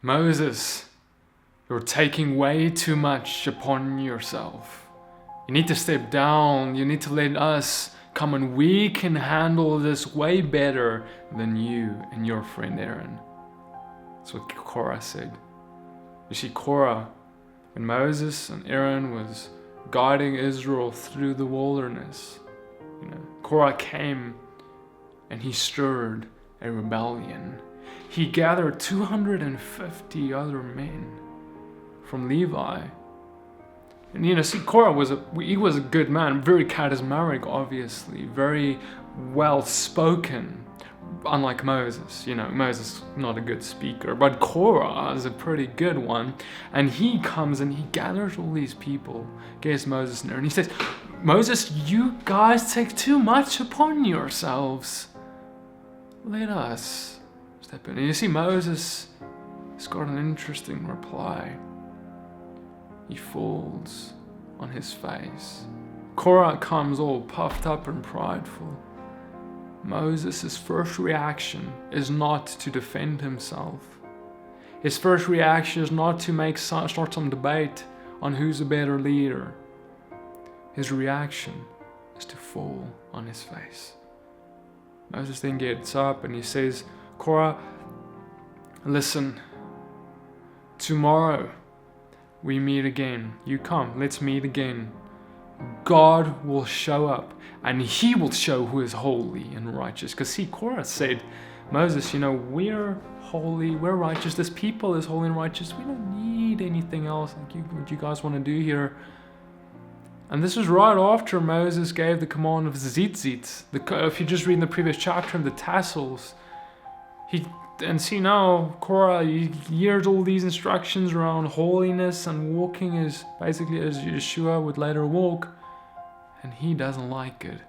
Moses, you're taking way too much upon yourself. You need to step down. You need to let us come, and we can handle this way better than you and your friend Aaron. That's what Korah said. You see, Korah, when Moses and Aaron was guiding Israel through the wilderness, Korah came and he stirred a rebellion. He gathered 250 other men from Levi. And see, Korah was a good man, very charismatic, obviously, very well spoken, unlike Moses. Moses not a good speaker, but Korah is a pretty good one. And he comes and he gathers all these people against Moses and Aaron. He says, Moses, you guys take too much upon yourselves. Let us step in. And you see, Moses has got an interesting reply. He falls on his face. Korah comes all puffed up and prideful. Moses' first reaction is not to defend himself. His first reaction is not to start some debate on who's a better leader. His reaction is to fall on his face. Moses then gets up and he says, Korah, listen, tomorrow we meet again. You come, let's meet again. God will show up and he will show who is holy and righteous. Because see, Korah said, Moses, we're holy, we're righteous. This people is holy and righteous. We don't need anything else like what you guys want to do here. And this was right after Moses gave the command of tzitzit. If you just read in the previous chapter of the tassels, and see now, Korah, he hears all these instructions around holiness and walking as basically as Yeshua would later walk, and he doesn't like it.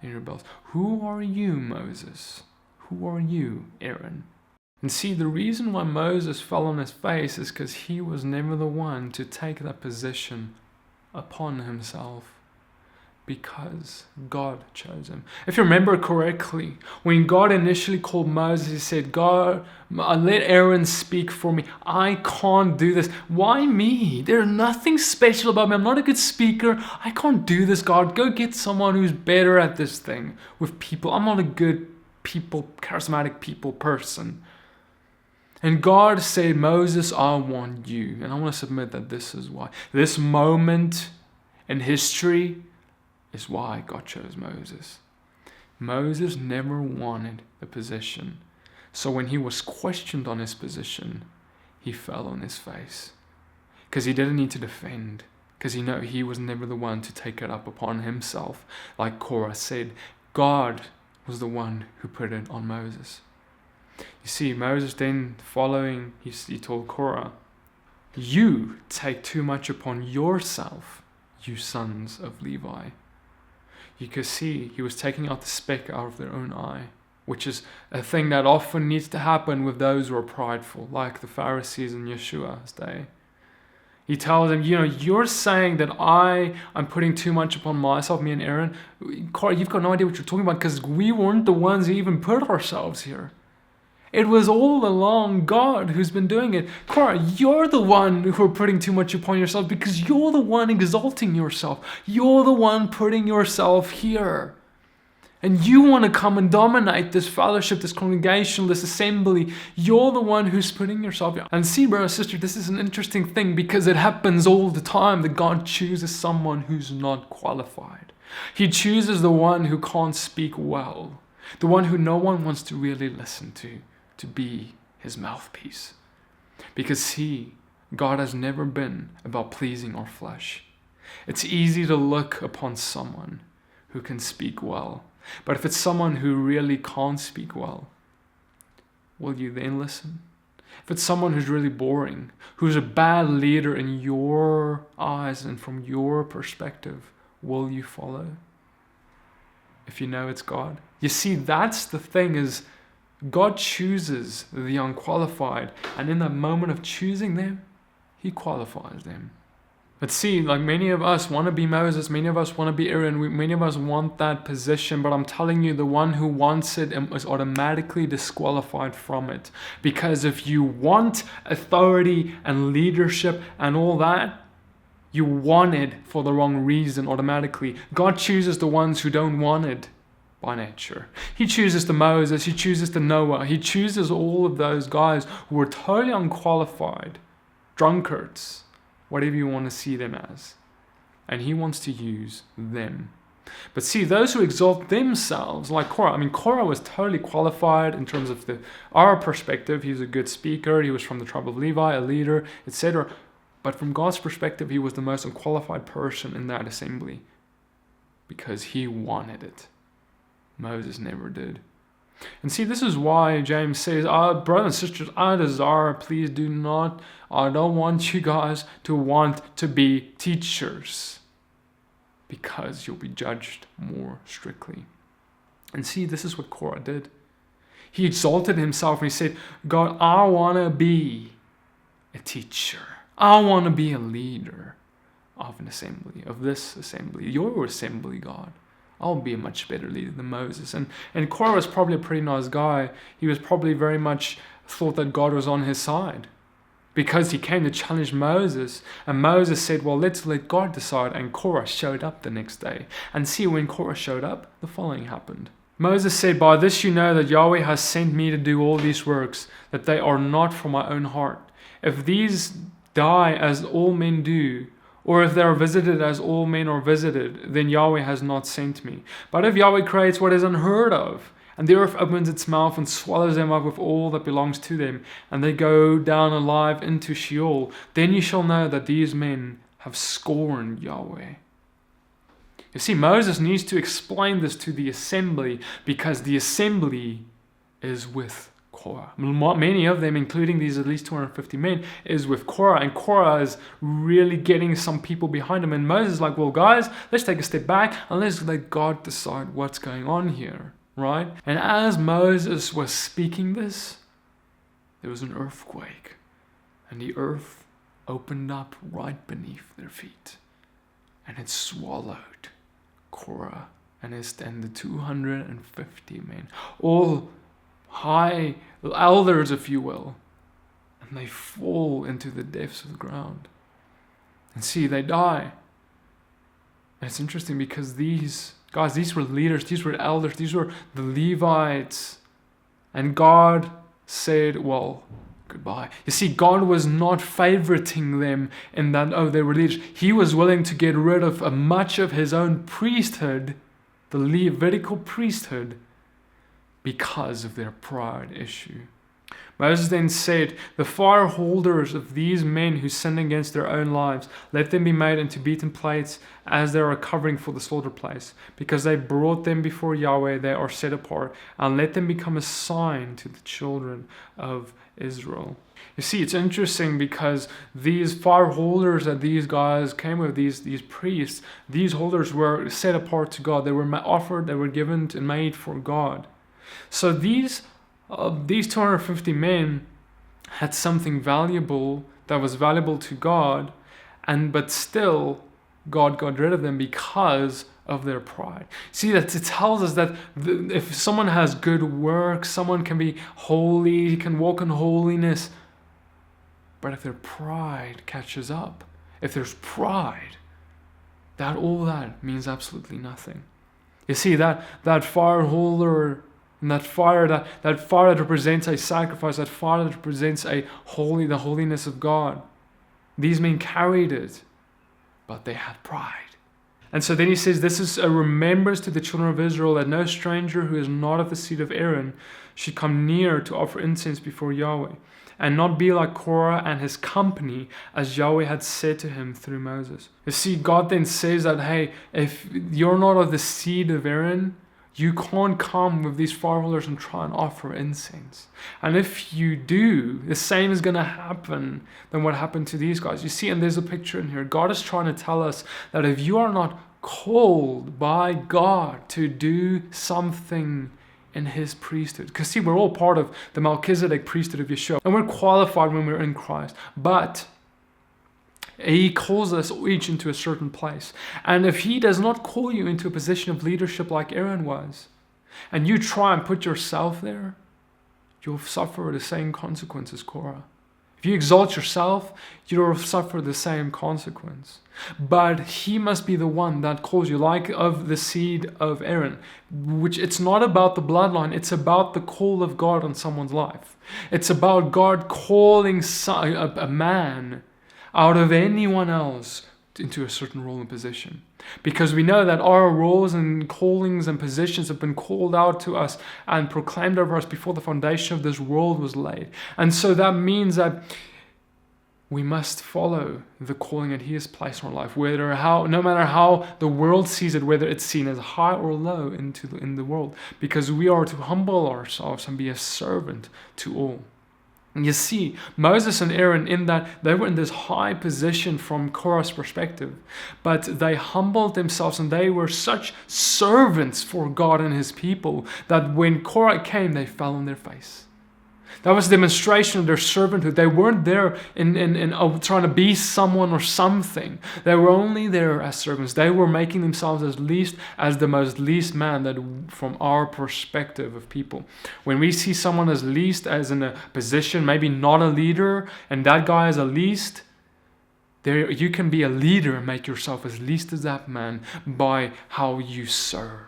He rebels. Who are you, Moses? Who are you, Aaron? And see, the reason why Moses fell on his face is because he was never the one to take that position upon himself, because God chose him. If you remember correctly, when God initially called Moses, he said, God, let Aaron speak for me. I can't do this. Why me? There's nothing special about me. I'm not a good speaker. I can't do this, God. Go get someone who's better at this thing with people. I'm not a good charismatic people person. And God said, Moses, I want you. And I want to submit that this is why. This moment in history is why God chose Moses. Moses never wanted the position. So when he was questioned on his position, he fell on his face. Because he didn't need to defend. Because he was never the one to take it up upon himself. Like Korah said, God was the one who put it on Moses. You see, Moses then following, he told Korah, you take too much upon yourself, you sons of Levi. You could see he was taking out the speck out of their own eye, which is a thing that often needs to happen with those who are prideful, like the Pharisees in Yeshua's day. He tells them, you're saying that I'm putting too much upon myself, me and Aaron. Korah, you've got no idea what you're talking about, because we weren't the ones who even put ourselves here. It was all along God who's been doing it. Korah, you're the one who are putting too much upon yourself, because you're the one exalting yourself. You're the one putting yourself here. And you want to come and dominate this fellowship, this congregation, this assembly. You're the one who's putting yourself here. And see, brother, sister, this is an interesting thing, because it happens all the time that God chooses someone who's not qualified. He chooses the one who can't speak well, the one who no one wants to really listen to be his mouthpiece. Because God has never been about pleasing our flesh. It's easy to look upon someone who can speak well. But if it's someone who really can't speak well, will you then listen? If it's someone who's really boring, who's a bad leader in your eyes and from your perspective, will you follow? If you know it's God. You see, that's the thing, is God chooses the unqualified, and in that moment of choosing them, he qualifies them. But see, like many of us want to be Moses, many of us want to be Aaron, many of us want that position, but I'm telling you, the one who wants it is automatically disqualified from it. Because if you want authority and leadership and all that, you want it for the wrong reason automatically. God chooses the ones who don't want it by nature. He chooses the Moses, he chooses the Noah, he chooses all of those guys who are totally unqualified, drunkards, whatever you want to see them as. And he wants to use them. But see, those who exalt themselves, like Korah, Korah was totally qualified in terms of our perspective. He was a good speaker, he was from the tribe of Levi, a leader, etc. But from God's perspective, he was the most unqualified person in that assembly because he wanted it. Moses never did. And see, this is why James says, brothers and sisters, I don't want you guys to want to be teachers because you'll be judged more strictly. And see, this is what Korah did. He exalted himself and he said, God, I want to be a teacher. I want to be a leader of an assembly, of this assembly, your assembly, God. I'll be a much better leader than Moses. And Korah was probably a pretty nice guy. He was probably very much thought that God was on his side because he came to challenge Moses. And Moses said, well, let's let God decide. And Korah showed up the next day. And see, when Korah showed up, the following happened. Moses said, by this you know that Yahweh has sent me to do all these works, that they are not from my own heart. If these die as all men do, or if they are visited as all men are visited, then Yahweh has not sent me. But if Yahweh creates what is unheard of, and the earth opens its mouth and swallows them up with all that belongs to them, and they go down alive into Sheol, then you shall know that these men have scorned Yahweh. You see, Moses needs to explain this to the assembly because the assembly is with Korah. Many of them, including these at least 250 men, is with Korah, and Korah is really getting some people behind him. And Moses is like, well, guys, let's take a step back and let's let God decide what's going on here, right? And as Moses was speaking this, there was an earthquake, and the earth opened up right beneath their feet, and it swallowed Korah and the 250 men, all high elders, if you will, and they fall into the depths of the ground. And see, they die. And it's interesting because these guys, these were leaders, these were elders, these were the Levites. And God said, well, goodbye. You see, God was not favoriting them in that, they were leaders. He was willing to get rid of much of his own priesthood, the Levitical priesthood, because of their pride issue. Moses then said, the fire holders of these men who sin against their own lives, let them be made into beaten plates as they are a covering for the slaughter place. Because they brought them before Yahweh, they are set apart, and let them become a sign to the children of Israel. You see, it's interesting because these fire holders that these guys came with, these priests, these holders were set apart to God. They were offered, they were given and made for God. So these 250 men had something valuable that was valuable to God, but still God got rid of them because of their pride. See, that it tells us that if someone has good works, someone can be holy, can walk in holiness, but if their pride catches up, if there's pride, all that means absolutely nothing. You see, that fire holder, and that fire that represents a sacrifice, that fire that represents the holiness of God. These men carried it, but they had pride. And so then he says, this is a remembrance to the children of Israel that no stranger who is not of the seed of Aaron should come near to offer incense before Yahweh, and not be like Korah and his company, as Yahweh had said to him through Moses. You see, God then says that, hey, if you're not of the seed of Aaron, you can't come with these fire holders and try and offer incense. And if you do, the same is going to happen than what happened to these guys. You see, and there's a picture in here. God is trying to tell us that if you are not called by God to do something in his priesthood, because see, we're all part of the Melchizedek priesthood of Yeshua, and we're qualified when we're in Christ. But He calls us each into a certain place. And if He does not call you into a position of leadership like Aaron was, and you try and put yourself there, you'll suffer the same consequence as Korah. If you exalt yourself, you'll suffer the same consequence. But He must be the one that calls you, like of the seed of Aaron, which it's not about the bloodline, it's about the call of God on someone's life. It's about God calling a man out of anyone else into a certain role and position. Because we know that our roles and callings and positions have been called out to us and proclaimed over us before the foundation of this world was laid. And so that means that we must follow the calling that He has placed in our life, no matter how the world sees it, whether it's seen as high or low in the world, because we are to humble ourselves and be a servant to all. And you see, Moses and Aaron, in that they were in this high position from Korah's perspective, but they humbled themselves and they were such servants for God and His people that when Korah came, they fell on their face. That was a demonstration of their servanthood. They weren't there in trying to be someone or something. They were only there as servants. They were making themselves as the most least man that from our perspective of people. When we see someone as least, as in a position, maybe not a leader, and that guy is a least, there you can be a leader and make yourself as least as that man by how you serve.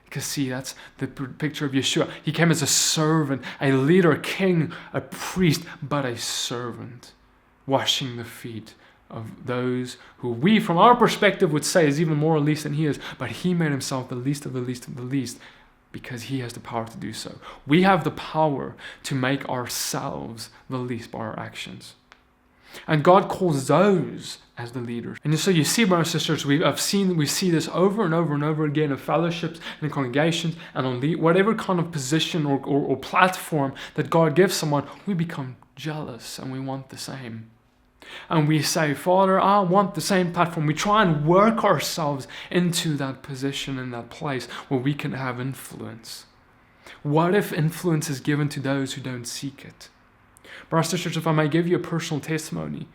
Because see, that's the picture of Yeshua. He came as a servant, a leader, a king, a priest, but a servant, washing the feet of those who we, from our perspective, would say is even more least than He is. But He made Himself the least of the least of the least because He has the power to do so. We have the power to make ourselves the least by our actions. And God calls those as the leaders. And so you see, brothers and sisters, we see this over and over and over again in fellowships and in congregations and on whatever kind of position or platform that God gives someone, we become jealous and we want the same. And we say, Father, I want the same platform. We try and work ourselves into that position in that place where we can have influence. What if influence is given to those who don't seek it? Brothers and sisters, if I may give you a personal testimony,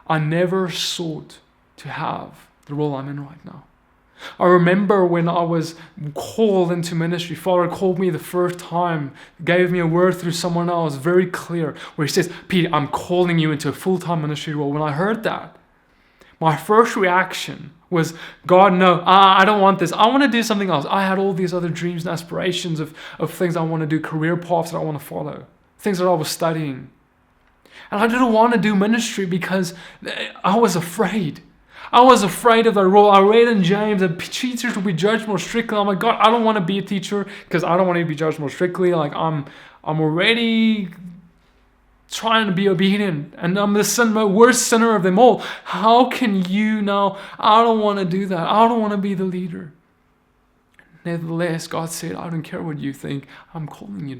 I never sought to have the role I'm in right now. I remember when I was called into ministry, Father called me the first time, gave me a word through someone else, very clear, where He says, Pete, I'm calling you into a full-time ministry role. When I heard that, my first reaction was, God, no, I don't want this. I want to do something else. I had all these other dreams and aspirations of things I want to do, career paths that I want to follow, things that I was studying. And I didn't want to do ministry because I was afraid. I was afraid of that role. I read in James that teachers will be judged more strictly. I'm like, God, I don't want to be a teacher because I don't want to be judged more strictly. Like I'm already trying to be obedient, and I'm the worst sinner of them all. How can you now? I don't want to do that. I don't want to be the leader. Nevertheless, God said, I don't care what you think. I'm calling you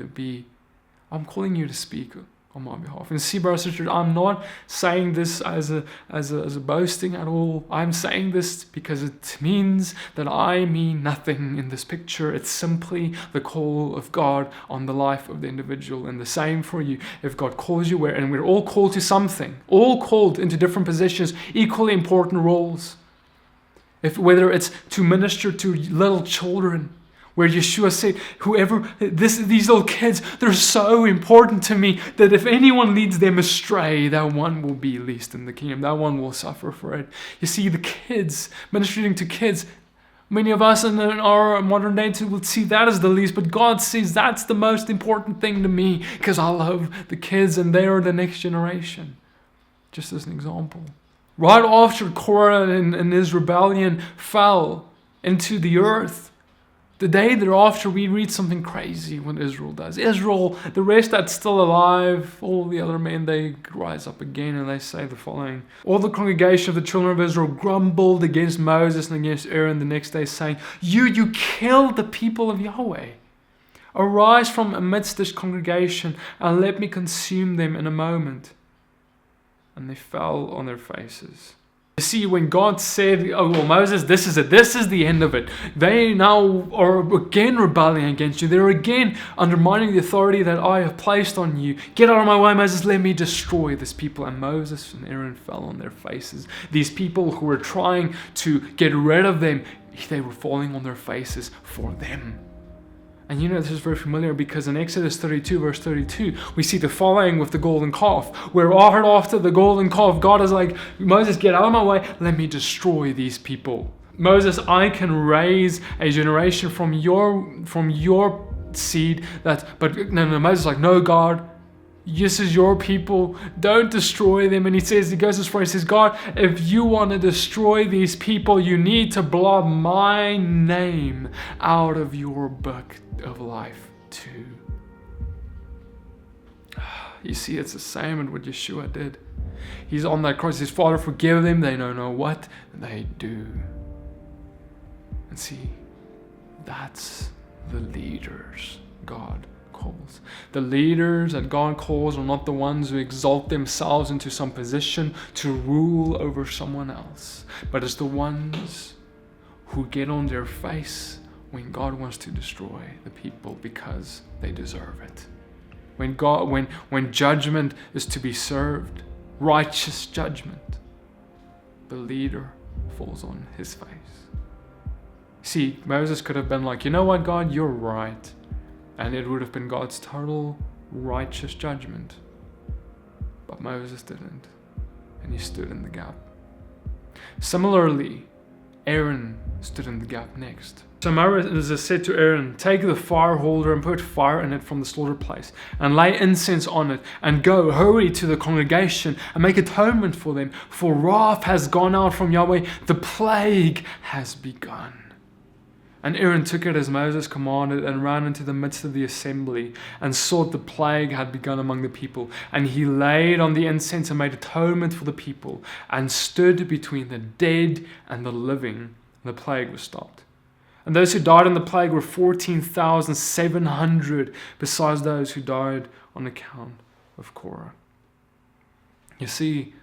to speak on my behalf. And see, brothers and sisters, I'm not saying this as a boasting at all. I'm saying this because it means that I mean nothing in this picture. It's simply the call of God on the life of the individual. And the same for you. If God calls you and we're all called to something, all called into different positions, equally important roles. Whether it's to minister to little children, where Yeshua said, these little kids, they're so important to me that if anyone leads them astray, that one will be least in the kingdom. That one will suffer for it. You see, the kids, ministering to kids, many of us in our modern day will see that as the least, but God sees that's the most important thing to me because I love the kids and they are the next generation. Just as an example. Right after Korah and his rebellion fell into the earth, the day thereafter, we read something crazy when Israel does. Israel, the rest that's still alive, all the other men, they rise up again and they say the following. All the congregation of the children of Israel grumbled against Moses and against Aaron the next day, saying, You killed the people of Yahweh. Arise from amidst this congregation and let me consume them in a moment. And they fell on their faces. You see, when God said, oh, well, Moses, this is it. This is the end of it. They now are again rebelling against you. They're again undermining the authority that I have placed on you. Get out of my way, Moses. Let me destroy this people. And Moses and Aaron fell on their faces. These people who were trying to get rid of them, they were falling on their faces for them. And you know, this is very familiar because in Exodus 32, verse 32, we see the following with the golden calf, where right after the golden calf, God is like, Moses, get out of my way, let me destroy these people. Moses, I can raise a generation from your seed but Moses is like, no, God, this is your people, don't destroy them. And he goes as far as he says, God, if you want to destroy these people, you need to blot my name out of your book of life too. You see, it's the same in what Yeshua did. He's on that cross. His Father, forgive them. They don't know what they do. And see, that's the leaders God calls. The leaders that God calls are not the ones who exalt themselves into some position to rule over someone else, but it's the ones who get on their face when God wants to destroy the people because they deserve it. When judgment is to be served, righteous judgment, the leader falls on his face. See, Moses could have been like, you know what, God, you're right. And it would have been God's total righteous judgment. But Moses didn't. And he stood in the gap. Similarly, Aaron stood in the gap next. So Moses said to Aaron, take the fire holder and put fire in it from the slaughter place, and lay incense on it, and go, hurry to the congregation, and make atonement for them. For wrath has gone out from Yahweh, the plague has begun. And Aaron took it as Moses commanded, and ran into the midst of the assembly, and saw that the plague had begun among the people. And he laid on the incense and made atonement for the people, and stood between the dead and the living. And the plague was stopped. And those who died in the plague were 14,700, besides those who died on account of Korah. You see,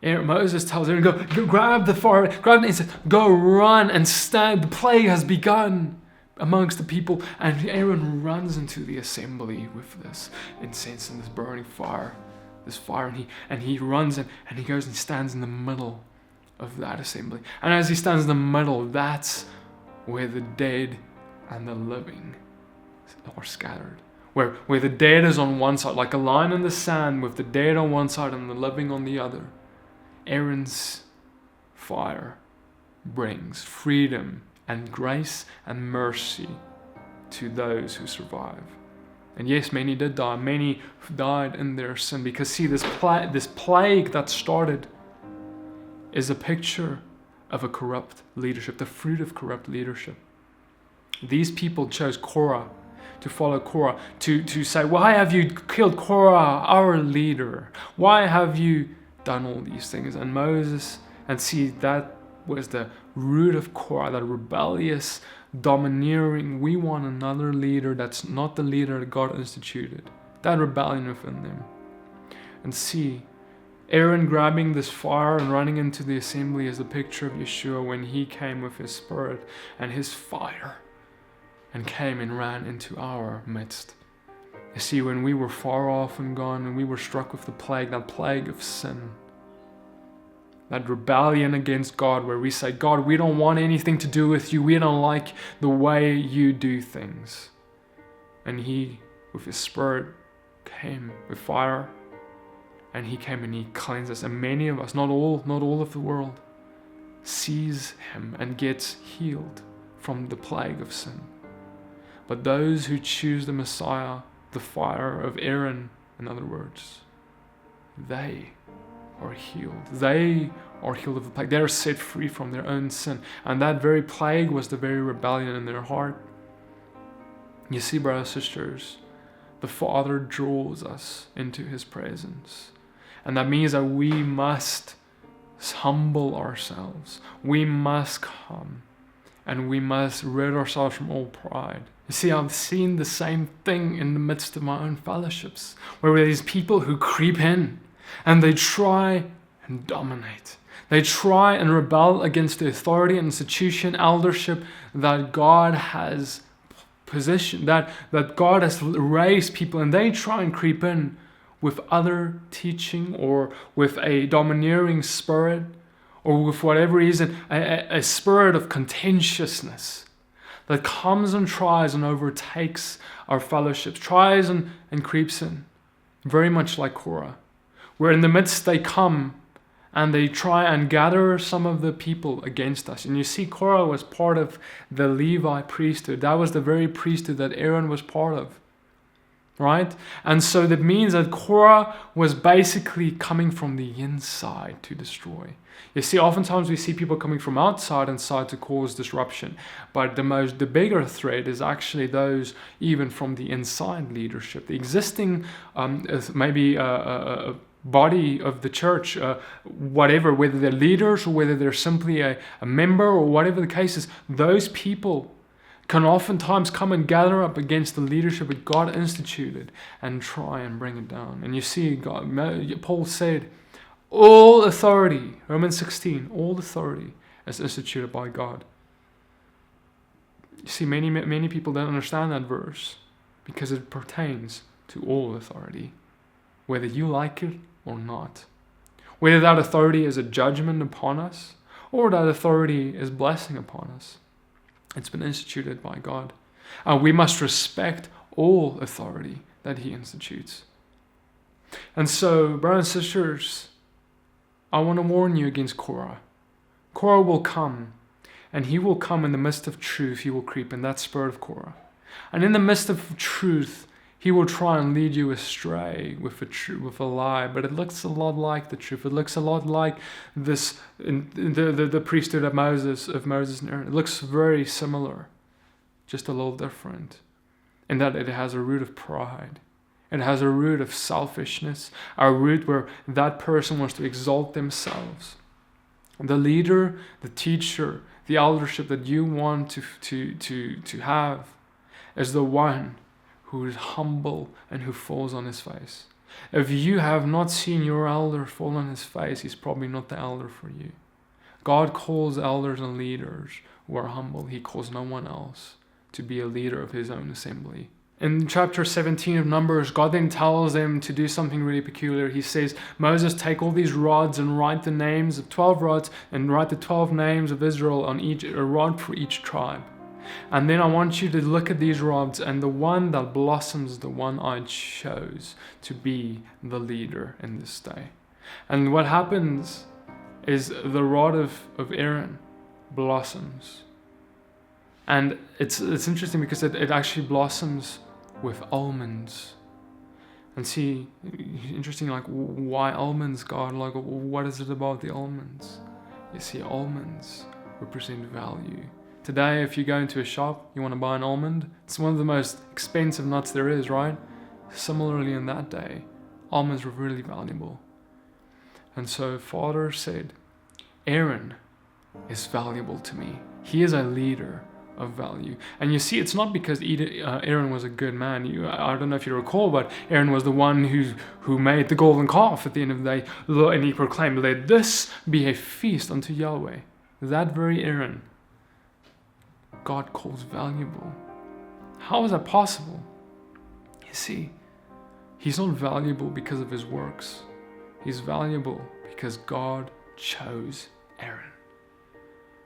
Moses tells Aaron, go grab the fire, grab the incense, go run and stand. The plague has begun amongst the people. And Aaron runs into the assembly with this incense and this burning fire, and he runs and he goes and stands in the middle of that assembly. And as he stands in the middle, that's where the dead and the living are scattered. Where the dead is on one side, like a line in the sand with the dead on one side and the living on the other. Aaron's fire brings freedom and grace and mercy to those who survive. And yes, many did die. Many died in their sin. Because see, this plague that started is a picture of a corrupt leadership, the fruit of corrupt leadership. These people chose Korah, to follow Korah, to say, why have you killed Korah, our leader? Why have you done all these things? And Moses, and see, that was the root of Korah, that rebellious, domineering, we want another leader that's not the leader that God instituted. That rebellion within them. And see, Aaron grabbing this fire and running into the assembly is a picture of Yeshua when he came with his spirit and his fire and came and ran into our midst. You see, when we were far off and gone and we were struck with the plague, that plague of sin, that rebellion against God, where we say, God, we don't want anything to do with you. We don't like the way you do things. And he, with his spirit, came with fire, and he came and he cleansed us. And many of us, not all of the world, sees him and gets healed from the plague of sin. But those who choose the Messiah, the fire of Aaron, in other words, they are healed. They are healed of the plague. They are set free from their own sin. And that very plague was the very rebellion in their heart. You see, brothers and sisters, the Father draws us into his presence. And that means that we must humble ourselves. We must come. And we must rid ourselves from all pride. You see, I've seen the same thing in the midst of my own fellowships, where there are these people who creep in and they try and dominate. They try and rebel against the authority and institution, eldership that God has positioned, that God has raised people, and they try and creep in with other teaching or with a domineering spirit or with whatever reason, a spirit of contentiousness that comes and tries and overtakes our fellowships, tries and creeps in, very much like Korah, where in the midst they come and they try and gather some of the people against us. And you see, Korah was part of the Levi priesthood. That was the very priesthood that Aaron was part of, right? And so that means that Korah was basically coming from the inside to destroy. You see, oftentimes we see people coming from outside inside to cause disruption, but the bigger threat is actually those even from the inside leadership, the existing maybe body of the church, whatever, whether they're leaders or whether they're simply a member or whatever the case is. Those people can oftentimes come and gather up against the leadership that God instituted and try and bring it down. And you see, Paul said, all authority, Romans 16, all authority is instituted by God. You see, many people don't understand that verse because it pertains to all authority, whether you like it or not. Whether that authority is a judgment upon us or that authority is blessing upon us. It's been instituted by God. And we must respect all authority that He institutes. And so, brothers and sisters, I want to warn you against Korah. Korah will come, and he will come in the midst of truth. He will creep in that spirit of Korah. And in the midst of truth, he will try and lead you astray with a lie. But it looks a lot like the truth. It looks a lot like this, the priesthood of Moses and Aaron. It looks very similar, just a little different, in that it has a root of pride. It has a root of selfishness, a root where that person wants to exalt themselves. The leader, the teacher, the eldership that you want to have is the one who is humble and who falls on his face. If you have not seen your elder fall on his face, he's probably not the elder for you. God calls elders and leaders who are humble. He calls no one else to be a leader of His own assembly. In chapter 17 of Numbers, God then tells them to do something really peculiar. He says, Moses, take all these rods and write the names of 12 rods and write the 12 names of Israel on a rod for each tribe. And then I want you to look at these rods, and the one that blossoms, the one I chose to be the leader in this day. And what happens is the rod of Aaron blossoms. And it's interesting because it actually blossoms with almonds. And see, interesting, like, why almonds, God? Like, what is it about the almonds? You see, almonds represent value. Today, if you go into a shop, you want to buy an almond, it's one of the most expensive nuts there is, right? Similarly, in that day, almonds were really valuable. And so Father said, Aaron is valuable to me. He is a leader of value. And you see, it's not because Aaron was a good man. I don't know if you recall, but Aaron was the one who made the golden calf at the end of the day, and he proclaimed, let this be a feast unto Yahweh. That very Aaron, God calls valuable. How is that possible? You see, he's not valuable because of his works. He's valuable because God chose Aaron.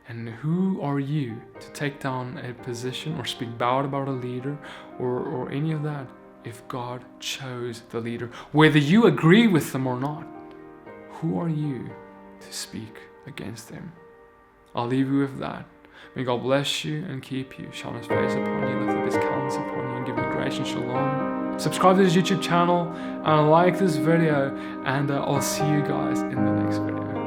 And who are you to take down a position or speak bad about a leader or any of that if God chose the leader? Whether you agree with them or not, who are you to speak against them? I'll leave you with that. May God bless you and keep you, shine His face upon you, lift up His countenance upon you, and give you grace and shalom. Subscribe to this YouTube channel and like this video, and I'll see you guys in the next video.